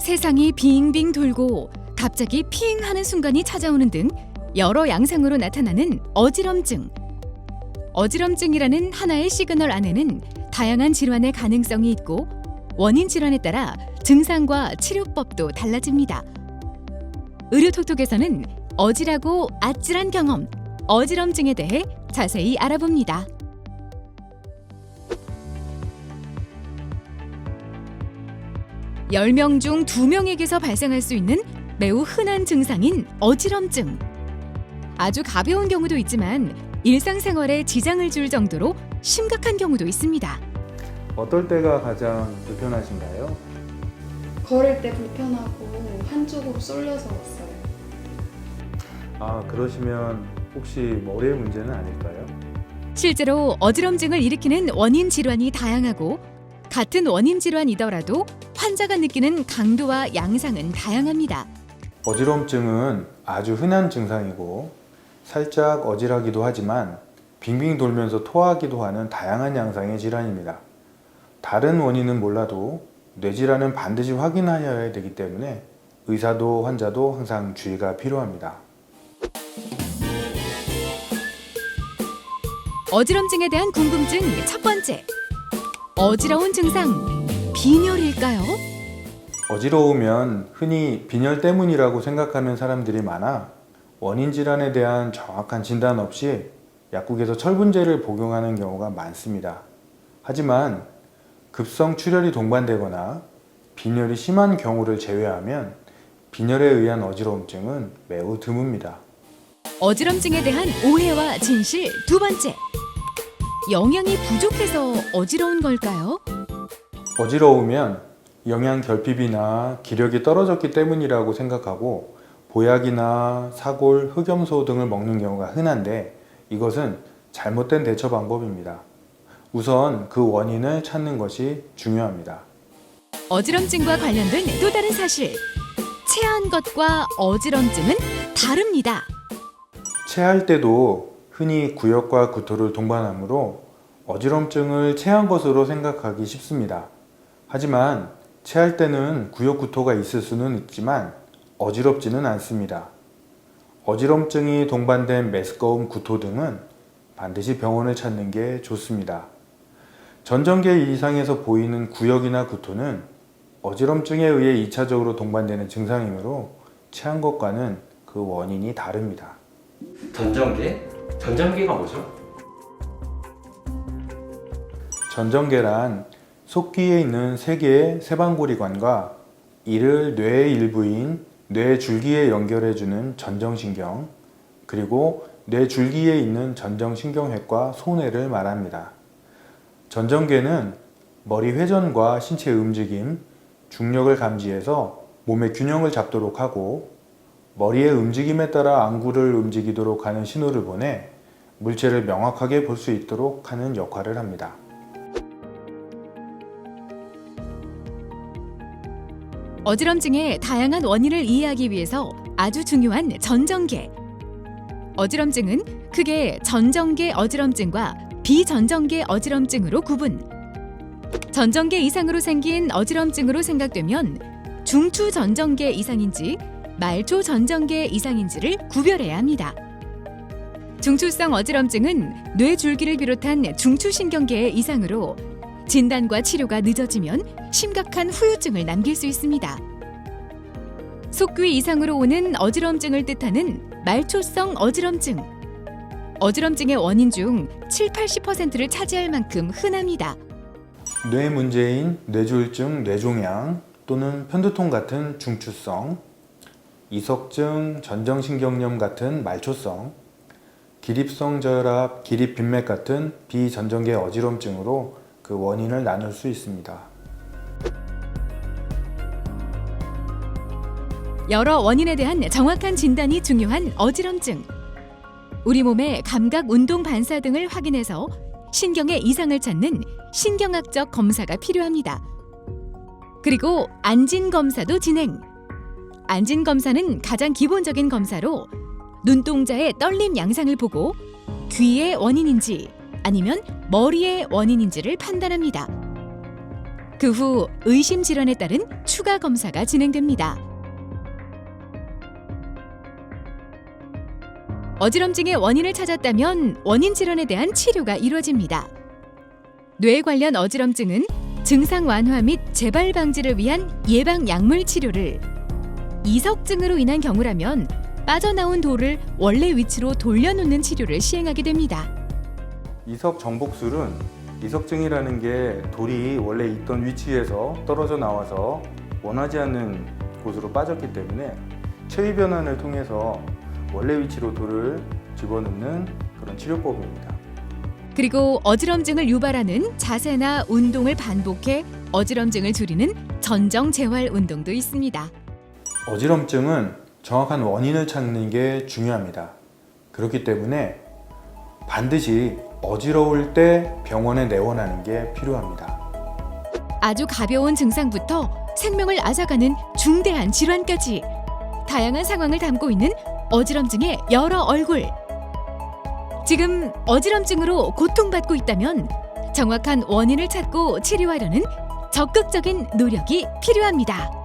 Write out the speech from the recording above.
세상이 빙빙 돌고 갑자기 핑 하는 순간이 찾아오는 등 여러 양상으로 나타나는 어지럼증. 어지럼증이라는 하나의 시그널 안에는 다양한 질환의 가능성이 있고 원인 질환에 따라 증상과 치료법도 달라집니다. 의료톡톡에서는 어지라고 아찔한 경험, 어지럼증에 대해 자세히 알아봅니다. 열 명 중 2명에게서 발생할 수 있는 매우 흔한 증상인 어지럼증. 아주 가벼운 경우도 있지만 일상생활에 지장을 줄 정도로 심각한 경우도 있습니다. 어떨 때가 가장 불편하신가요? 걸을 때 불편하고 한쪽으로 쏠려서 왔어요. 그러시면 혹시 머리의 문제는 아닐까요? 실제로 어지럼증을 일으키는 원인 질환이 다양하고 같은 원인 질환이더라도 환자가 느끼는 강도와 양상은 다양합니다. 어지럼증은 아주 흔한 증상이고 살짝 어지러기도 하지만 빙빙 돌면서 토하기도 하는 다양한 양상의 질환입니다. 다른 원인은 몰라도 뇌질환은 반드시 확인하여야 되기 때문에 의사도 환자도 항상 주의가 필요합니다. 어지럼증에 대한 궁금증 첫 번째. 어지러운 증상, 빈혈일까요? 어지러우면 흔히 빈혈 때문이라고 생각하는 사람들이 많아 원인 질환에 대한 정확한 진단 없이 약국에서 철분제를 복용하는 경우가 많습니다. 하지만 급성 출혈이 동반되거나 빈혈이 심한 경우를 제외하면 빈혈에 의한 어지러움증은 매우 드뭅니다. 어지럼증에 대한 오해와 진실 두 번째. 영양이 부족해서 어지러운 걸까요? 어지러우면 영양 결핍이나 기력이 떨어졌기 때문이라고 생각하고 보약이나 사골, 흑염소 등을 먹는 경우가 흔한데 이것은 잘못된 대처 방법입니다. 우선 그 원인을 찾는 것이 중요합니다. 어지럼증과 관련된 또 다른 사실. 체한 것과 어지럼증은 다릅니다. 체할 때도 흔히 구역과 구토를 동반하므로 어지럼증을 체한 것으로 생각하기 쉽습니다. 하지만 체할 때는 구역 구토가 있을 수는 있지만 어지럽지는 않습니다. 어지럼증이 동반된 메스꺼움 구토 등은 반드시 병원을 찾는 게 좋습니다. 전정계 이상에서 보이는 구역이나 구토는 어지럼증에 의해 2차적으로 동반되는 증상이므로 체한 것과는 그 원인이 다릅니다. 전정계? 전정계가 뭐죠? 전정계란 속귀에 있는 3개의 세방고리관과 이를 뇌의 일부인 뇌줄기에 연결해주는 전정신경, 그리고 뇌줄기에 있는 전정신경핵과 소뇌를 말합니다. 전정계는 머리 회전과 신체 움직임, 중력을 감지해서 몸의 균형을 잡도록 하고 머리의 움직임에 따라 안구를 움직이도록 하는 신호를 보내 물체를 명확하게 볼 수 있도록 하는 역할을 합니다. 어지럼증의 다양한 원인을 이해하기 위해서 아주 중요한 전정계. 어지럼증은 크게 전정계 어지럼증과 비전정계 어지럼증으로 구분. 전정계 이상으로 생긴 어지럼증으로 생각되면 중추 전정계 이상인지 말초 전정계 이상인지를 구별해야 합니다. 중추성 어지럼증은 뇌줄기를 비롯한 중추신경계의 이상으로 진단과 치료가 늦어지면 심각한 후유증을 남길 수 있습니다. 속귀 이상으로 오는 어지럼증을 뜻하는 말초성 어지럼증. 어지럼증의 원인 중 70~80%를 차지할 만큼 흔합니다. 뇌 문제인 뇌졸중, 뇌종양 또는 편두통 같은 중추성, 이석증, 전정신경염 같은 말초성, 기립성 저혈압, 기립빈맥 같은 비전정계 어지럼증으로 그 원인을 나눌 수 있습니다. 여러 원인에 대한 정확한 진단이 중요한 어지럼증. 우리 몸의 감각, 운동 반사 등을 확인해서 신경의 이상을 찾는 신경학적 검사가 필요합니다. 그리고 안진 검사도 진행. 안진 검사는 가장 기본적인 검사로 눈동자의 떨림 양상을 보고 귀의 원인인지 아니면 머리의 원인인지를 판단합니다. 그 후 의심 질환에 따른 추가 검사가 진행됩니다. 어지럼증의 원인을 찾았다면 원인 질환에 대한 치료가 이루어집니다. 뇌 관련 어지럼증은 증상 완화 및 재발 방지를 위한 예방 약물 치료를, 이석증으로 인한 경우라면 빠져나온 돌을 원래 위치로 돌려놓는 치료를 시행하게 됩니다. 이석 정복술은 이석증이라는 게 돌이 원래 있던 위치에서 떨어져 나와서 원하지 않는 곳으로 빠졌기 때문에 체위 변환을 통해서 원래 위치로 돌을 집어넣는 그런 치료법입니다. 그리고 어지럼증을 유발하는 자세나 운동을 반복해 어지럼증을 줄이는 전정 재활 운동도 있습니다. 어지럼증은 정확한 원인을 찾는 게 중요합니다. 그렇기 때문에 반드시 어지러울 때 병원에 내원하는 게 필요합니다. 아주 가벼운 증상부터 생명을 앗아가는 중대한 질환까지 다양한 상황을 담고 있는 어지럼증의 여러 얼굴. 지금 어지럼증으로 고통받고 있다면 정확한 원인을 찾고 치료하려는 적극적인 노력이 필요합니다.